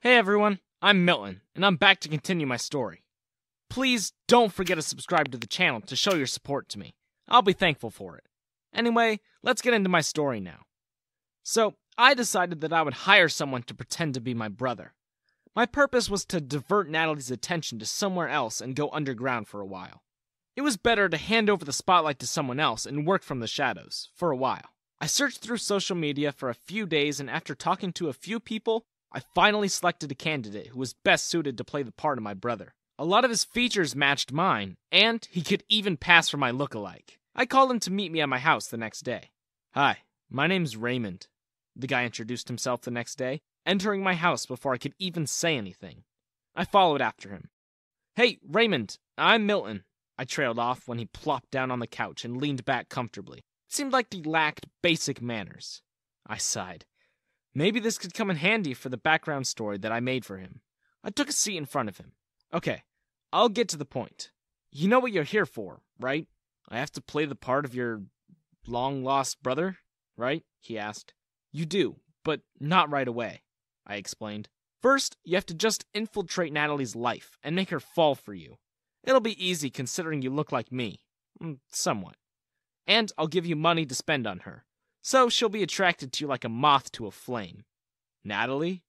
Hey everyone, I'm Milton, and I'm back to continue my story. Please don't forget to subscribe to the channel to show your support to me. I'll be thankful for it. Anyway, let's get into my story now. So, I decided that I would hire someone to pretend to be my brother. My purpose was to divert Natalie's attention to somewhere else and go underground for a while. It was better to hand over the spotlight to someone else and work from the shadows, for a while. I searched through social media for a few days, and after talking to a few people, I finally selected a candidate who was best suited to play the part of my brother. A lot of his features matched mine, and he could even pass for my look-alike. I called him to meet me at my house the next day. "Hi, my name's Raymond," the guy introduced himself the next day, entering my house before I could even say anything. I followed after him. "Hey, Raymond, I'm Milton," I trailed off when he plopped down on the couch and leaned back comfortably. It seemed like he lacked basic manners. I sighed. Maybe this could come in handy for the background story that I made for him. I took a seat in front of him. "Okay, I'll get to the point. You know what you're here for, right? I have to play the part of your long-lost brother, right?" he asked. "You do, but not right away," I explained. "First, you have to just infiltrate Natalie's life and make her fall for you. It'll be easy considering you look like me. Somewhat. And I'll give you money to spend on her, so she'll be attracted to you like a moth to a flame." "Natalie?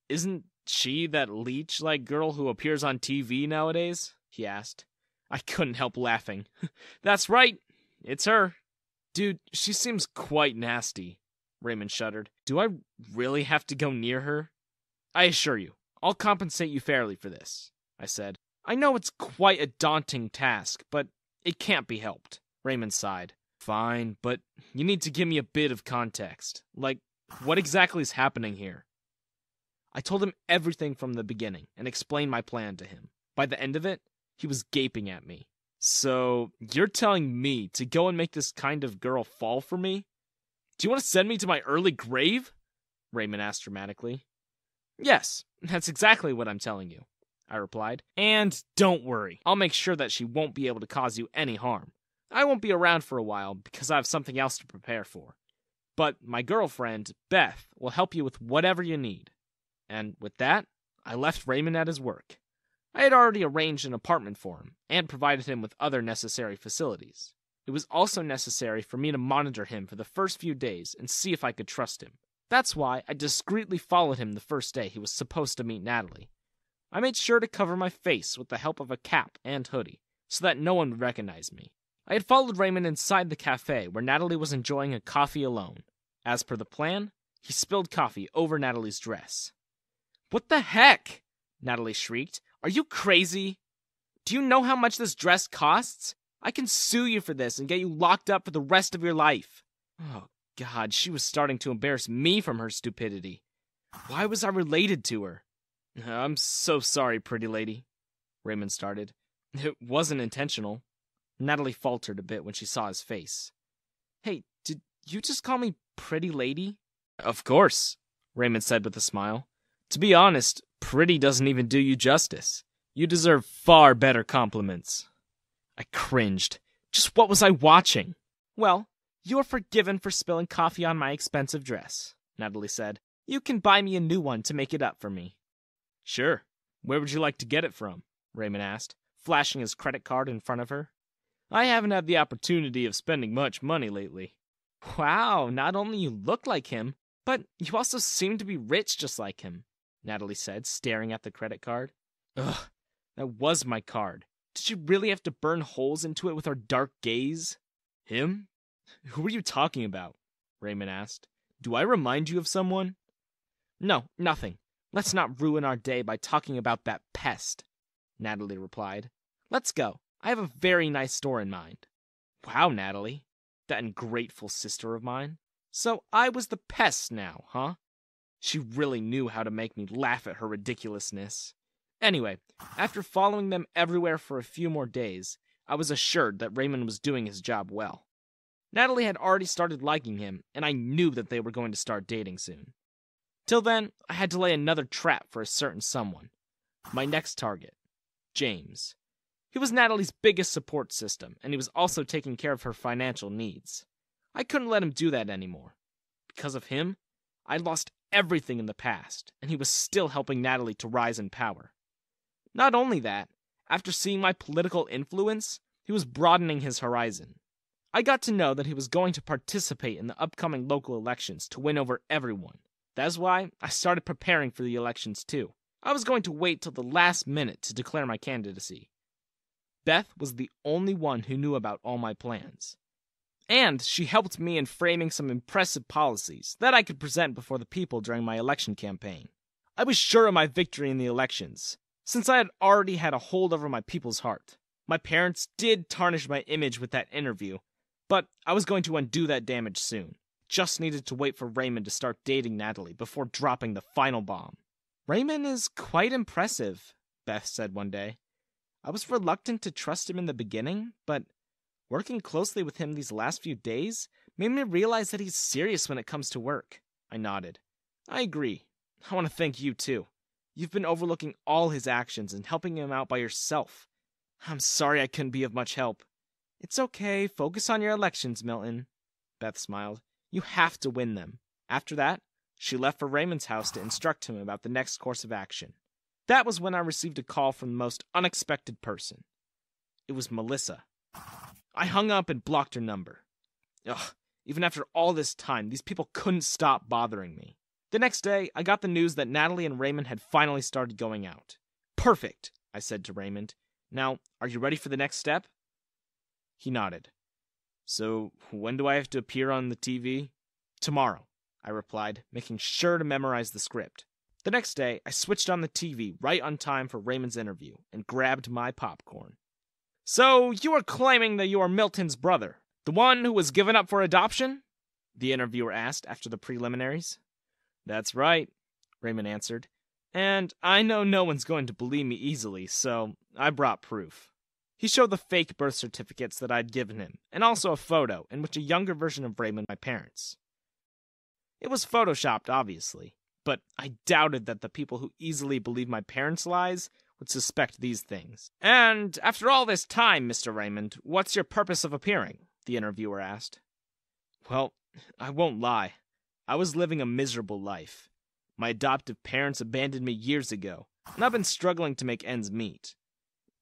Isn't she that leech-like girl who appears on TV nowadays?" he asked. I couldn't help laughing. "That's right, it's her." "Dude, she seems quite nasty," Raymond shuddered. "Do I really have to go near her?" "I assure you, I'll compensate you fairly for this," I said. "I know it's quite a daunting task, but it can't be helped." Raymond sighed. "Fine, but you need to give me a bit of context. Like, what exactly is happening here?" I told him everything from the beginning and explained my plan to him. By the end of it, he was gaping at me. "So, you're telling me to go and make this kind of girl fall for me? Do you want to send me to my early grave?" Raymond asked dramatically. "Yes, that's exactly what I'm telling you," I replied. "And don't worry, I'll make sure that she won't be able to cause you any harm. I won't be around for a while because I have something else to prepare for. But my girlfriend, Beth, will help you with whatever you need." And with that, I left Raymond at his work. I had already arranged an apartment for him and provided him with other necessary facilities. It was also necessary for me to monitor him for the first few days and see if I could trust him. That's why I discreetly followed him the first day he was supposed to meet Natalie. I made sure to cover my face with the help of a cap and hoodie, so that no one would recognize me. I had followed Raymond inside the cafe where Natalie was enjoying a coffee alone. As per the plan, he spilled coffee over Natalie's dress. "What the heck?" Natalie shrieked. "Are you crazy? Do you know how much this dress costs? I can sue you for this and get you locked up for the rest of your life." Oh, God, she was starting to embarrass me from her stupidity. Why was I related to her? "I'm so sorry, pretty lady," Raymond started. "It wasn't intentional." Natalie faltered a bit when she saw his face. "Hey, did you just call me pretty lady?" "Of course," Raymond said with a smile. "To be honest, pretty doesn't even do you justice. You deserve far better compliments." I cringed. Just what was I watching? "Well, you're forgiven for spilling coffee on my expensive dress," Natalie said. "You can buy me a new one to make it up for me." "Sure. Where would you like to get it from?" Raymond asked, flashing his credit card in front of her. "I haven't had the opportunity of spending much money lately." "Wow, not only you look like him, but you also seem to be rich just like him," Natalie said, staring at the credit card. Ugh, that was my card. Did she really have to burn holes into it with her dark gaze? "Him? Who are you talking about?" Raymond asked. "Do I remind you of someone?" "No, nothing. Let's not ruin our day by talking about that pest," Natalie replied. "Let's go. I have a very nice store in mind." "Wow, Natalie. That ungrateful sister of mine. So I was the pest now, huh?" She really knew how to make me laugh at her ridiculousness. Anyway, after following them everywhere for a few more days, I was assured that Raymond was doing his job well. Natalie had already started liking him, and I knew that they were going to start dating soon. Till then, I had to lay another trap for a certain someone. My next target, James. He was Natalie's biggest support system, and he was also taking care of her financial needs. I couldn't let him do that anymore. Because of him, I lost everything in the past, and he was still helping Natalie to rise in power. Not only that, after seeing my political influence, he was broadening his horizon. I got to know that he was going to participate in the upcoming local elections to win over everyone. That's why I started preparing for the elections too. I was going to wait till the last minute to declare my candidacy. Beth was the only one who knew about all my plans. And she helped me in framing some impressive policies that I could present before the people during my election campaign. I was sure of my victory in the elections, since I had already had a hold over my people's heart. My parents did tarnish my image with that interview, but I was going to undo that damage soon. Just needed to wait for Raymond to start dating Natalie before dropping the final bomb. "Raymond is quite impressive," Beth said one day. "I was reluctant to trust him in the beginning, but working closely with him these last few days made me realize that he's serious when it comes to work." I nodded. "I agree. I want to thank you too. You've been overlooking all his actions and helping him out by yourself. I'm sorry I couldn't be of much help." "It's okay. Focus on your elections, Milton." Beth smiled. "You have to win them." After that, she left for Raymond's house to instruct him about the next course of action. That was when I received a call from the most unexpected person. It was Melissa. I hung up and blocked her number. Ugh, even after all this time, these people couldn't stop bothering me. The next day, I got the news that Natalie and Raymond had finally started going out. "Perfect," I said to Raymond. "Now, are you ready for the next step?" He nodded. "So, when do I have to appear on the TV?" "Tomorrow," I replied, making sure to memorize the script. The next day, I switched on the TV right on time for Raymond's interview and grabbed my popcorn. "So, you are claiming that you are Milton's brother, the one who was given up for adoption?" the interviewer asked after the preliminaries. "That's right," Raymond answered. "And I know no one's going to believe me easily, so I brought proof." He showed the fake birth certificates that I'd given him, and also a photo in which a younger version of Raymond my parents. It was photoshopped, obviously, but I doubted that the people who easily believe my parents' lies would suspect these things. "And after all this time, Mr. Raymond, what's your purpose of appearing?" the interviewer asked. "Well, I won't lie. I was living a miserable life. My adoptive parents abandoned me years ago, and I've been struggling to make ends meet.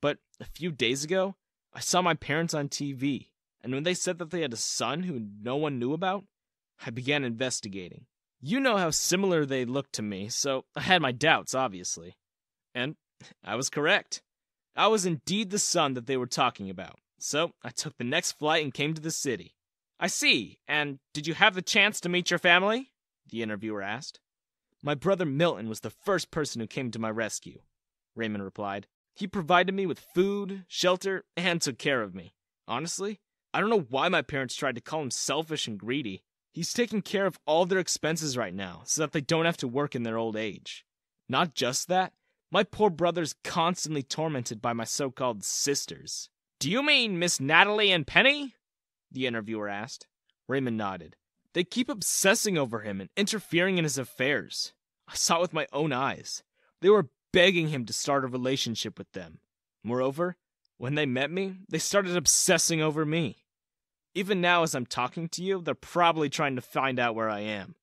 But a few days ago, I saw my parents on TV, and when they said that they had a son who no one knew about, I began investigating. You know how similar they looked to me, so I had my doubts, obviously. And I was correct. I was indeed the son that they were talking about, so I took the next flight and came to the city." "I see. And did you have the chance to meet your family?" the interviewer asked. "My brother Milton was the first person who came to my rescue," Raymond replied. "He provided me with food, shelter, and took care of me. Honestly, I don't know why my parents tried to call him selfish and greedy. He's taking care of all their expenses right now so that they don't have to work in their old age. Not just that, my poor brother's constantly tormented by my so-called sisters." "Do you mean Miss Natalie and Penny?" the interviewer asked. Raymond nodded. "They keep obsessing over him and interfering in his affairs. I saw it with my own eyes. They were begging him to start a relationship with them. Moreover, when they met me, they started obsessing over me. Even now as I'm talking to you, they're probably trying to find out where I am.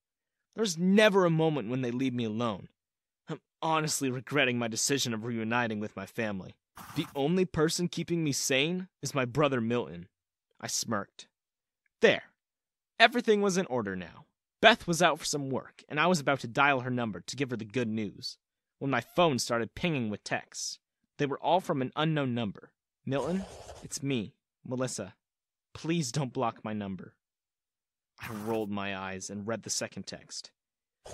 There's never a moment when they leave me alone. I'm honestly regretting my decision of reuniting with my family. The only person keeping me sane is my brother Milton." I smirked. There. Everything was in order now. Beth was out for some work, and I was about to dial her number to give her the good news, when my phone started pinging with texts. They were all from an unknown number. "Milton, it's me, Melissa. Please don't block my number." I rolled my eyes and read the second text.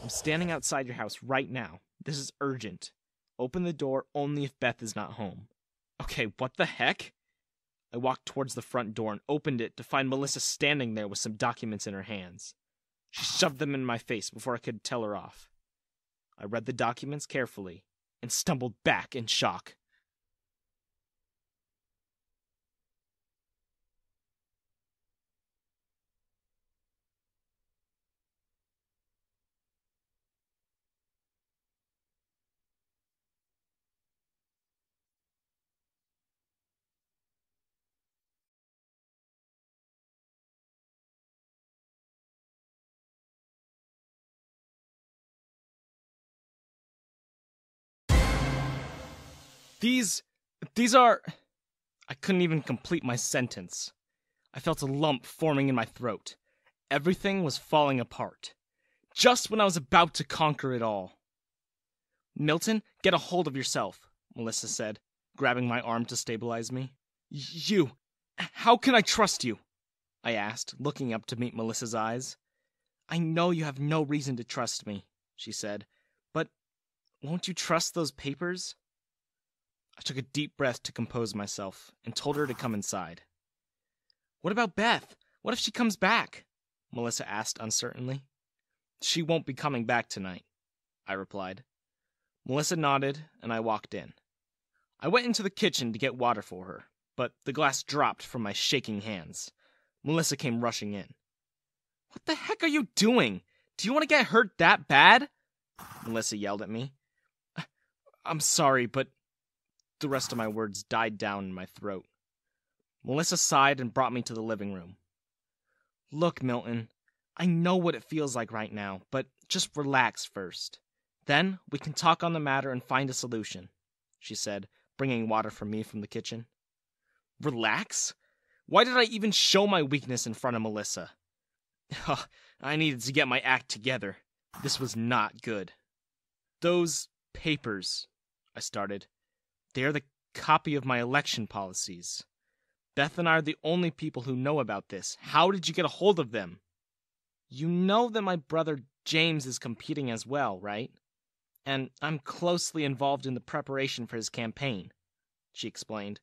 "I'm standing outside your house right now. This is urgent. Open the door only if Beth is not home." Okay, what the heck? I walked towards the front door and opened it to find Melissa standing there with some documents in her hands. She shoved them in my face before I could tell her off. I read the documents carefully and stumbled back in shock. These are... I couldn't even complete my sentence. I felt a lump forming in my throat. Everything was falling apart. Just when I was about to conquer it all. Milton, get a hold of yourself, Melissa said, grabbing my arm to stabilize me. You, how can I trust you? I asked, looking up to meet Melissa's eyes. I know you have no reason to trust me, she said, but won't you trust those papers? I took a deep breath to compose myself and told her to come inside. What about Beth? What if she comes back? Melissa asked uncertainly. She won't be coming back tonight, I replied. Melissa nodded, and I walked in. I went into the kitchen to get water for her, but the glass dropped from my shaking hands. Melissa came rushing in. What the heck are you doing? Do you want to get hurt that bad? Melissa yelled at me. I'm sorry, but the rest of my words died down in my throat. Melissa sighed and brought me to the living room. Look, Milton, I know what it feels like right now, but just relax first. Then we can talk on the matter and find a solution, she said, bringing water for me from the kitchen. Relax? Why did I even show my weakness in front of Melissa? I needed to get my act together. This was not good. Those papers, I started. They're the copy of my election policies. Beth and I are the only people who know about this. How did you get a hold of them? You know that my brother James is competing as well, right? And I'm closely involved in the preparation for his campaign, she explained.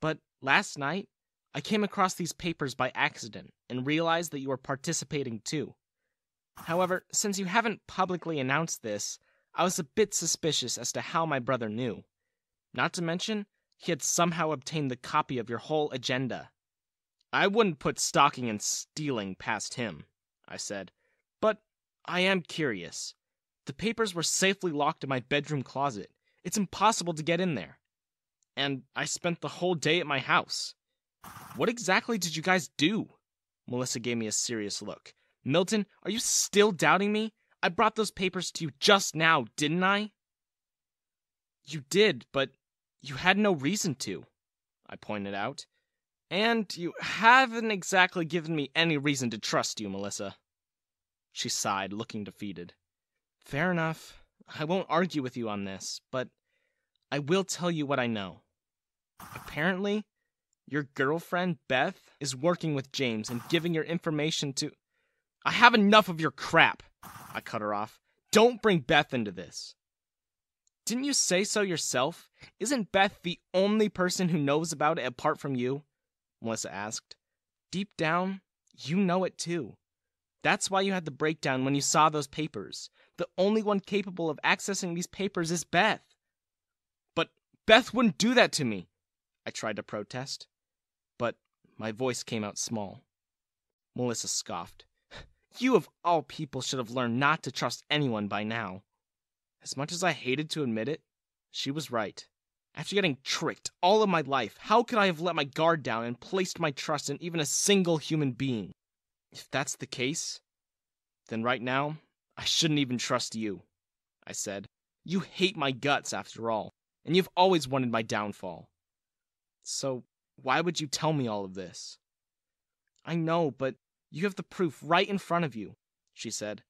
But last night, I came across these papers by accident and realized that you were participating too. However, since you haven't publicly announced this, I was a bit suspicious as to how my brother knew. Not to mention, he had somehow obtained the copy of your whole agenda. I wouldn't put stalking and stealing past him, I said. But I am curious. The papers were safely locked in my bedroom closet. It's impossible to get in there. And I spent the whole day at my house. What exactly did you guys do? Melissa gave me a serious look. Milton, are you still doubting me? I brought those papers to you just now, didn't I? You did, but you had no reason to, I pointed out. And you haven't exactly given me any reason to trust you, Melissa. She sighed, looking defeated. Fair enough. I won't argue with you on this, but I will tell you what I know. Apparently, your girlfriend, Beth, is working with James and giving your information to... I have enough of your crap, I cut her off. Don't bring Beth into this. Didn't you say so yourself? Isn't Beth the only person who knows about it apart from you? Melissa asked. Deep down, you know it too. That's why you had the breakdown when you saw those papers. The only one capable of accessing these papers is Beth. But Beth wouldn't do that to me, I tried to protest. But my voice came out small. Melissa scoffed. You of all people should have learned not to trust anyone by now. As much as I hated to admit it, she was right. After getting tricked all of my life, how could I have let my guard down and placed my trust in even a single human being? If that's the case, then right now, I shouldn't even trust you, I said. You hate my guts after all, and you've always wanted my downfall. So why would you tell me all of this? I know, but you have the proof right in front of you, she said.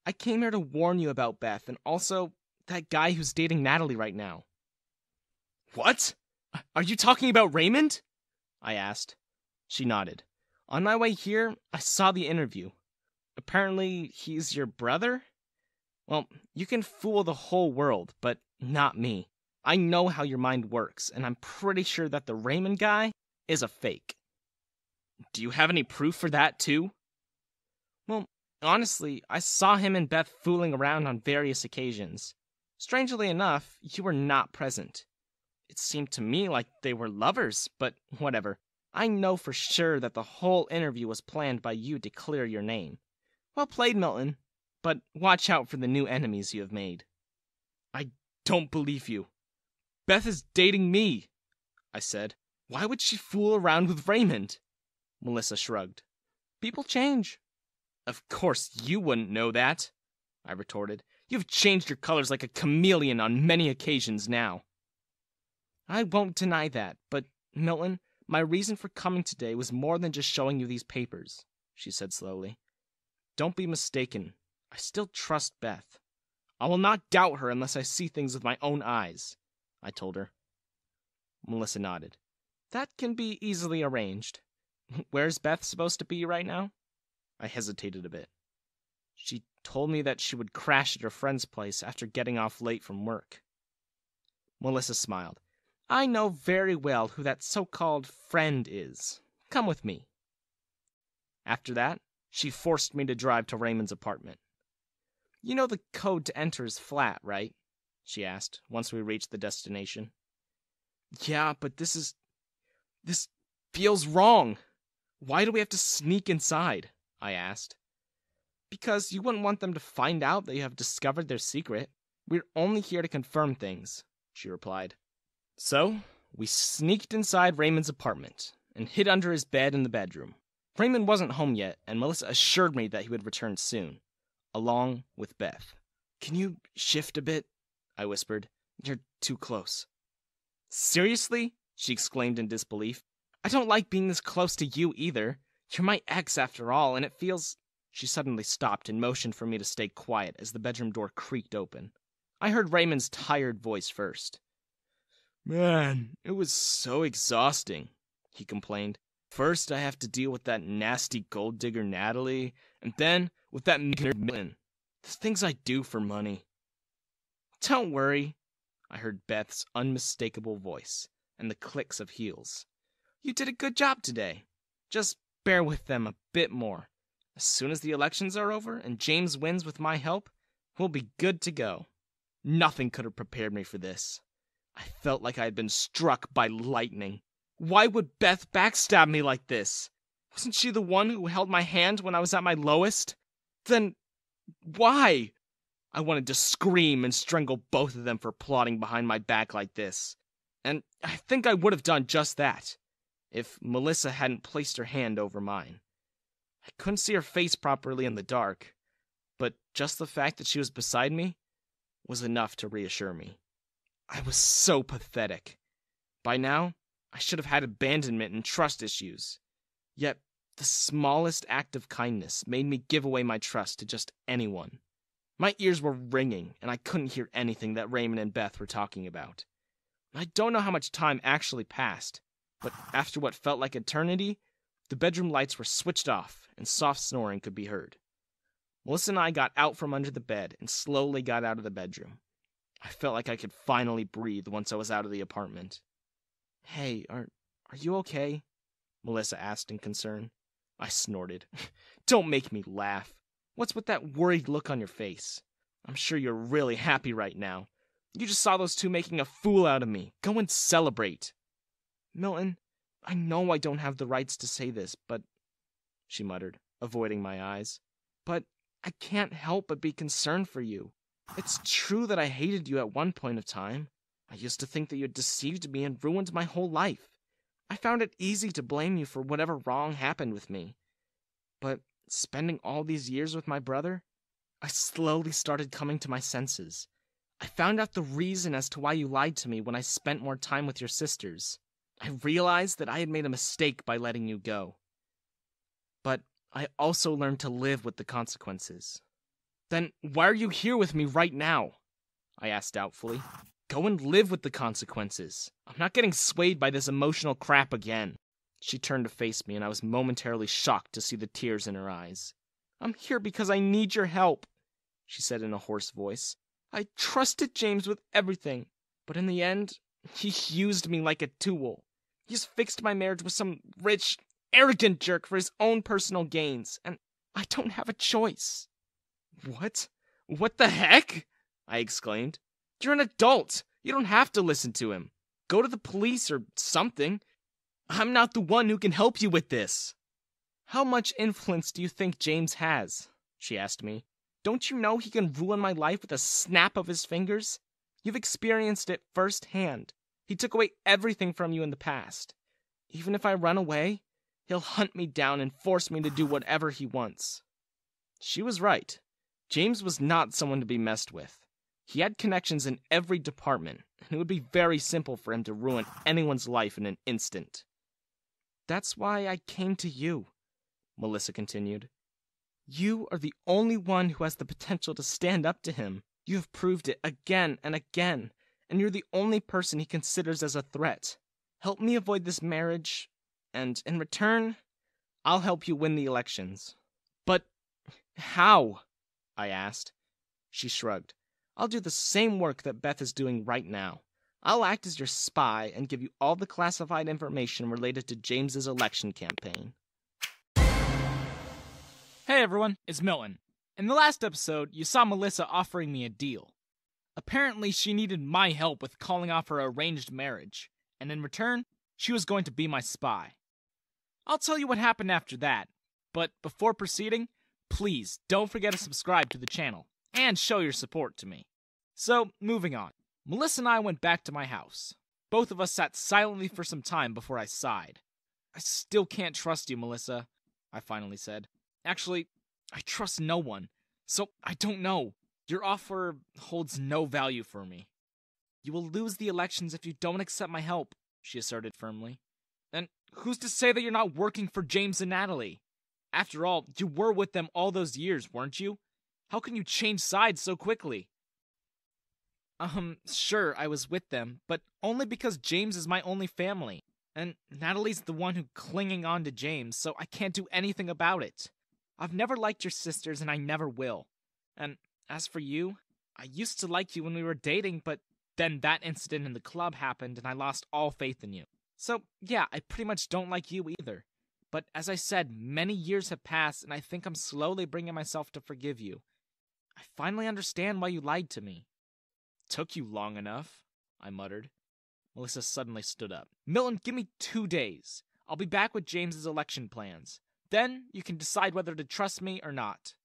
I came here to warn you about Beth and also that guy who's dating Natalie right now. What? Are you talking about Raymond? I asked. She nodded. On my way here, I saw the interview. Apparently, he's your brother? Well, you can fool the whole world, but not me. I know how your mind works, and I'm pretty sure that the Raymond guy is a fake. Do you have any proof for that, too? Well, honestly, I saw him and Beth fooling around on various occasions. Strangely enough, you were not present. It seemed to me like they were lovers, but whatever. I know for sure that the whole interview was planned by you to clear your name. Well played, Milton, but watch out for the new enemies you have made. I don't believe you. Beth is dating me, I said. Why would she fool around with Raymond? Melissa shrugged. People change. Of course you wouldn't know that, I retorted. You've changed your colors like a chameleon on many occasions now. I won't deny that, but, Milton, my reason for coming today was more than just showing you these papers, she said slowly. Don't be mistaken. I still trust Beth. I will not doubt her unless I see things with my own eyes, I told her. Melissa nodded. That can be easily arranged. Where's Beth supposed to be right now? I hesitated a bit. She told me that she would crash at her friend's place after getting off late from work. Melissa smiled. I know very well who that so-called friend is. Come with me. After that, she forced me to drive to Raymond's apartment. You know the code to enter his flat, right? She asked, once we reached the destination. Yeah, but this feels wrong. Why do we have to sneak inside? I asked. Because you wouldn't want them to find out that you have discovered their secret. We're only here to confirm things, she replied. So, we sneaked inside Raymond's apartment and hid under his bed in the bedroom. Raymond wasn't home yet, and Melissa assured me that he would return soon, along with Beth. Can you shift a bit? I whispered. You're too close. Seriously? She exclaimed in disbelief. I don't like being this close to you either. You're my ex after all, and it feels... She suddenly stopped and motioned for me to stay quiet as the bedroom door creaked open. I heard Raymond's tired voice first. Man, it was so exhausting, he complained. First, I have to deal with that nasty gold digger Natalie, and then with that Milton. The things I do for money. Don't worry, I heard Beth's unmistakable voice and the clicks of heels. You did a good job today. Just bear with them a bit more. As soon as the elections are over and James wins with my help, we'll be good to go. Nothing could have prepared me for this. I felt like I had been struck by lightning. Why would Beth backstab me like this? Wasn't she the one who held my hand when I was at my lowest? Then, why? I wanted to scream and strangle both of them for plotting behind my back like this. And I think I would have done just that, if Melissa hadn't placed her hand over mine. I couldn't see her face properly in the dark, but just the fact that she was beside me was enough to reassure me. I was so pathetic. By now, I should have had abandonment and trust issues. Yet, the smallest act of kindness made me give away my trust to just anyone. My ears were ringing, and I couldn't hear anything that Raymond and Beth were talking about. I don't know how much time actually passed, but after what felt like eternity, the bedroom lights were switched off, and soft snoring could be heard. Melissa and I got out from under the bed and slowly got out of the bedroom. I felt like I could finally breathe once I was out of the apartment. Hey, are you okay? Melissa asked in concern. I snorted. Don't make me laugh. What's with that worried look on your face? I'm sure you're really happy right now. You just saw those two making a fool out of me. Go and celebrate. Milton, I know I don't have the rights to say this, but... she muttered, avoiding my eyes. But I can't help but be concerned for you. It's true that I hated you at one point of time. I used to think that you had deceived me and ruined my whole life. I found it easy to blame you for whatever wrong happened with me. But spending all these years with my brother, I slowly started coming to my senses. I found out the reason as to why you lied to me when I spent more time with your sisters. I realized that I had made a mistake by letting you go. But I also learned to live with the consequences. Then why are you here with me right now? I asked doubtfully. Go and live with the consequences. I'm not getting swayed by this emotional crap again. She turned to face me, and I was momentarily shocked to see the tears in her eyes. I'm here because I need your help, she said in a hoarse voice. I trusted James with everything, but in the end, he used me like a tool. He's fixed my marriage with some rich, arrogant jerk for his own personal gains, and I don't have a choice. What? What the heck? I exclaimed. You're an adult. You don't have to listen to him. Go to the police or something. I'm not the one who can help you with this. How much influence do you think James has? She asked me. Don't you know he can ruin my life with a snap of his fingers? You've experienced it firsthand. He took away everything from you in the past. Even if I run away, he'll hunt me down and force me to do whatever he wants. She was right. James was not someone to be messed with. He had connections in every department, and it would be very simple for him to ruin anyone's life in an instant. That's why I came to you, Melissa continued. You are the only one who has the potential to stand up to him. You have proved it again and again, and you're the only person he considers as a threat. Help me avoid this marriage, and in return, I'll help you win the elections. But how? I asked. She shrugged. I'll do the same work that Beth is doing right now. I'll act as your spy and give you all the classified information related to James's election campaign. Hey everyone, it's Milton. In the last episode, you saw Melissa offering me a deal. Apparently, she needed my help with calling off her arranged marriage, and in return, she was going to be my spy. I'll tell you what happened after that, but before proceeding, please don't forget to subscribe to the channel and show your support to me. So, moving on. Melissa and I went back to my house. Both of us sat silently for some time before I sighed. I still can't trust you, Melissa, I finally said. Actually, I trust no one, so I don't know. Your offer holds no value for me. You will lose the elections if you don't accept my help, she asserted firmly. And who's to say that you're not working for James and Natalie? After all, you were with them all those years, weren't you? How can you change sides so quickly? Sure, I was with them, but only because James is my only family. And Natalie's the one who's clinging on to James, so I can't do anything about it. I've never liked your sisters, and I never will. And as for you, I used to like you when we were dating, but then that incident in the club happened, and I lost all faith in you. So, yeah, I pretty much don't like you either. But as I said, many years have passed, and I think I'm slowly bringing myself to forgive you. I finally understand why you lied to me. Took you long enough, I muttered. Melissa suddenly stood up. Milton, give me 2 days. I'll be back with James's election plans. Then you can decide whether to trust me or not.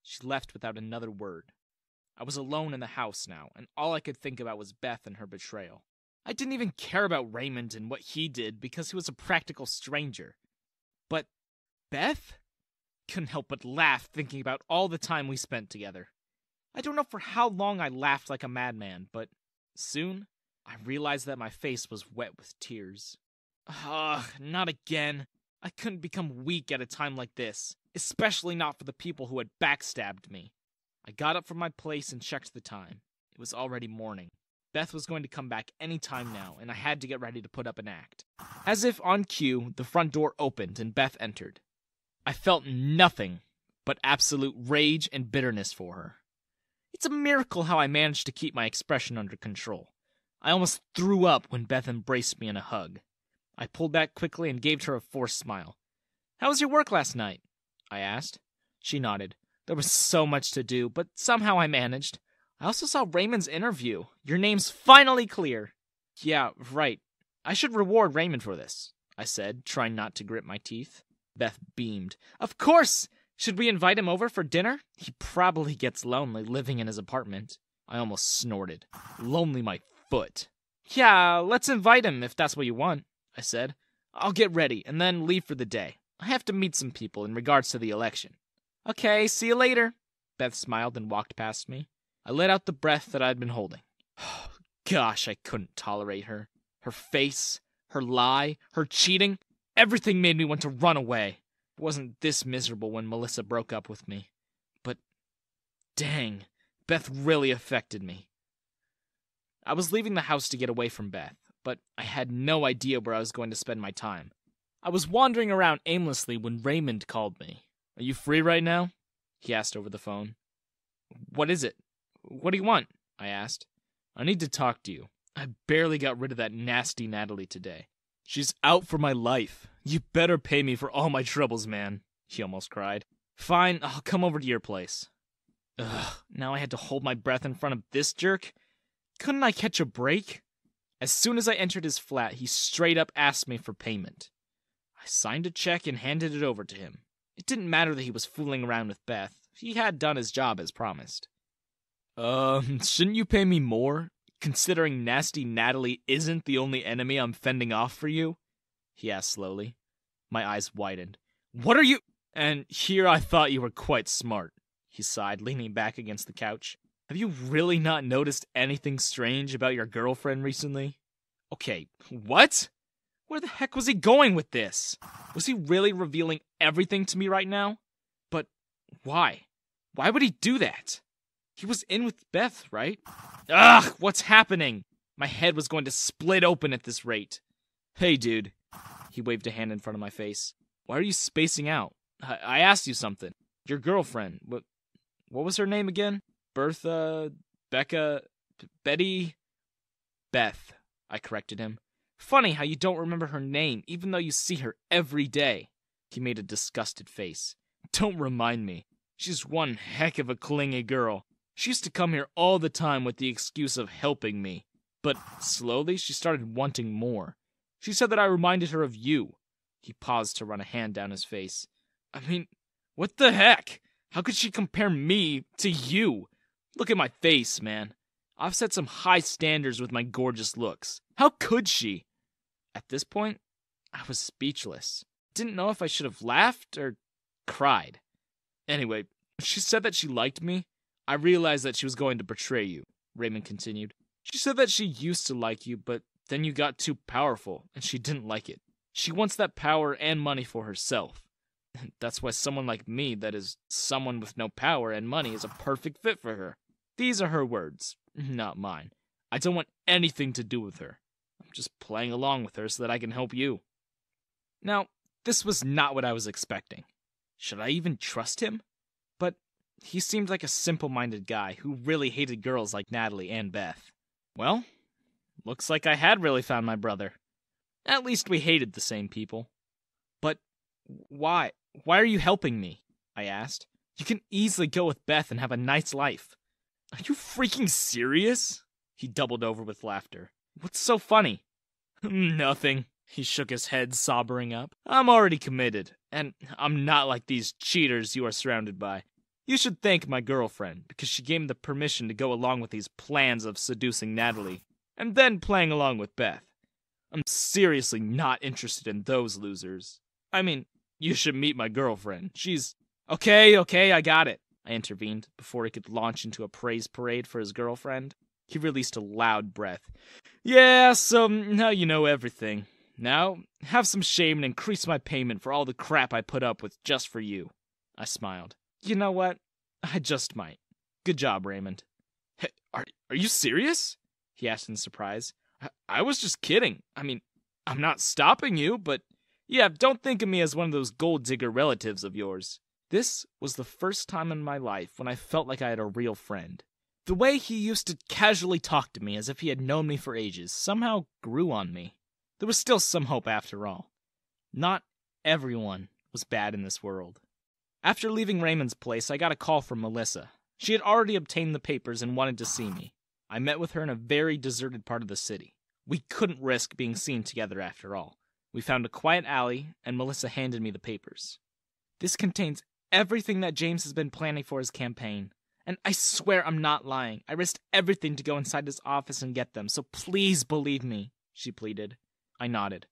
She left without another word. I was alone in the house now, and all I could think about was Beth and her betrayal. I didn't even care about Raymond and what he did because he was a practical stranger. But Beth? Couldn't help but laugh thinking about all the time we spent together. I don't know for how long I laughed like a madman, but soon I realized that my face was wet with tears. Ugh, not again. I couldn't become weak at a time like this, especially not for the people who had backstabbed me. I got up from my place and checked the time. It was already morning. Beth was going to come back any time now, and I had to get ready to put up an act. As if on cue, the front door opened and Beth entered. I felt nothing but absolute rage and bitterness for her. It's a miracle how I managed to keep my expression under control. I almost threw up when Beth embraced me in a hug. I pulled back quickly and gave her a forced smile. How was your work last night? I asked. She nodded. There was so much to do, but somehow I managed. I also saw Raymond's interview. Your name's finally clear. Yeah, right. I should reward Raymond for this, I said, trying not to grit my teeth. Beth beamed. Of course! Should we invite him over for dinner? He probably gets lonely living in his apartment. I almost snorted. Lonely my foot. Yeah, let's invite him if that's what you want, I said. I'll get ready and then leave for the day. I have to meet some people in regards to the election. Okay, see you later. Beth smiled and walked past me. I let out the breath that I'd been holding. Gosh, I couldn't tolerate her. Her face, her lie, her cheating, everything made me want to run away. It wasn't this miserable when Melissa broke up with me. But, dang, Beth really affected me. I was leaving the house to get away from Beth, but I had no idea where I was going to spend my time. I was wandering around aimlessly when Raymond called me. Are you free right now? He asked over the phone. What is it? What do you want? I asked. I need to talk to you. I barely got rid of that nasty Natalie today. She's out for my life. You better pay me for all my troubles, man, he almost cried. Fine, I'll come over to your place. Ugh, now I had to hold my breath in front of this jerk? Couldn't I catch a break? As soon as I entered his flat, he straight up asked me for payment. I signed a check and handed it over to him. It didn't matter that he was fooling around with Beth. He had done his job as promised. Shouldn't you pay me more, considering nasty Natalie isn't the only enemy I'm fending off for you? He asked slowly. My eyes widened. What are you— And here I thought you were quite smart, he sighed, leaning back against the couch. Have you really not noticed anything strange about your girlfriend recently? Okay, what? Where the heck was he going with this? Was he really revealing everything to me right now? But why? Why would he do that? He was in with Beth, right? Ugh, what's happening? My head was going to split open at this rate. Hey, dude. He waved a hand in front of my face. Why are you spacing out? I asked you something. Your girlfriend. What was her name again? Bertha? Becca? Betty? Beth, I corrected him. Funny how you don't remember her name, even though you see her every day. He made a disgusted face. Don't remind me. She's one heck of a clingy girl. She used to come here all the time with the excuse of helping me. But slowly, she started wanting more. She said that I reminded her of you. He paused to run a hand down his face. I mean, what the heck? How could she compare me to you? Look at my face, man. I've set some high standards with my gorgeous looks. How could she? At this point, I was speechless. Didn't know if I should have laughed or cried. Anyway, she said that she liked me. I realized that she was going to betray you, Raymond continued. She said that she used to like you, but then you got too powerful, and she didn't like it. She wants that power and money for herself. That's why someone like me, that is, someone with no power and money, is a perfect fit for her. These are her words, not mine. I don't want anything to do with her. I'm just playing along with her so that I can help you. Now, this was not what I was expecting. Should I even trust him? But he seemed like a simple-minded guy who really hated girls like Natalie and Beth. Well, looks like I had really found my brother. At least we hated the same people. But why? Why are you helping me? I asked. You can easily go with Beth and have a nice life. Are you freaking serious? He doubled over with laughter. What's so funny? Nothing. He shook his head, sobbing up. I'm already committed, and I'm not like these cheaters you are surrounded by. You should thank my girlfriend, because she gave me the permission to go along with these plans of seducing Natalie, and then playing along with Beth. I'm seriously not interested in those losers. I mean, you should meet my girlfriend. She's... Okay, I got it, I intervened, before he could launch into a praise parade for his girlfriend. He released a loud breath. Yeah, so now you know everything. Now, have some shame and increase my payment for all the crap I put up with just for you. I smiled. You know what? I just might. Good job, Raymond. Hey, are you serious? He asked in surprise. I was just kidding. I mean, I'm not stopping you, but yeah, don't think of me as one of those gold digger relatives of yours. This was the first time in my life when I felt like I had a real friend. The way he used to casually talk to me as if he had known me for ages somehow grew on me. There was still some hope after all. Not everyone was bad in this world. After leaving Raymond's place, I got a call from Melissa. She had already obtained the papers and wanted to see me. I met with her in a very deserted part of the city. We couldn't risk being seen together after all. We found a quiet alley, and Melissa handed me the papers. This contains everything that James has been planning for his campaign. And I swear I'm not lying. I risked everything to go inside his office and get them, so please believe me, she pleaded. I nodded.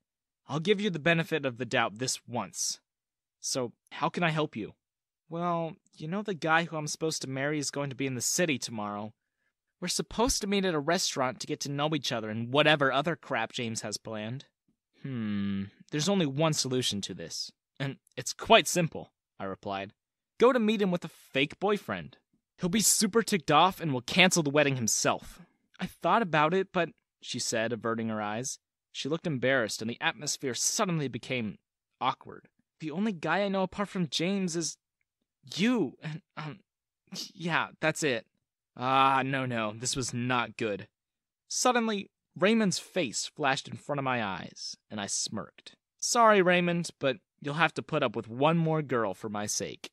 I'll give you the benefit of the doubt this once. So, how can I help you? Well, you know the guy who I'm supposed to marry is going to be in the city tomorrow. We're supposed to meet at a restaurant to get to know each other and whatever other crap James has planned. There's only one solution to this. And it's quite simple, I replied. Go to meet him with a fake boyfriend. He'll be super ticked off and will cancel the wedding himself. I thought about it, but, she said, averting her eyes. She looked embarrassed, and the atmosphere suddenly became awkward. The only guy I know apart from James is you, and, yeah, that's it. No, this was not good. Suddenly, Raymond's face flashed in front of my eyes, and I smirked. Sorry, Raymond, but you'll have to put up with one more girl for my sake.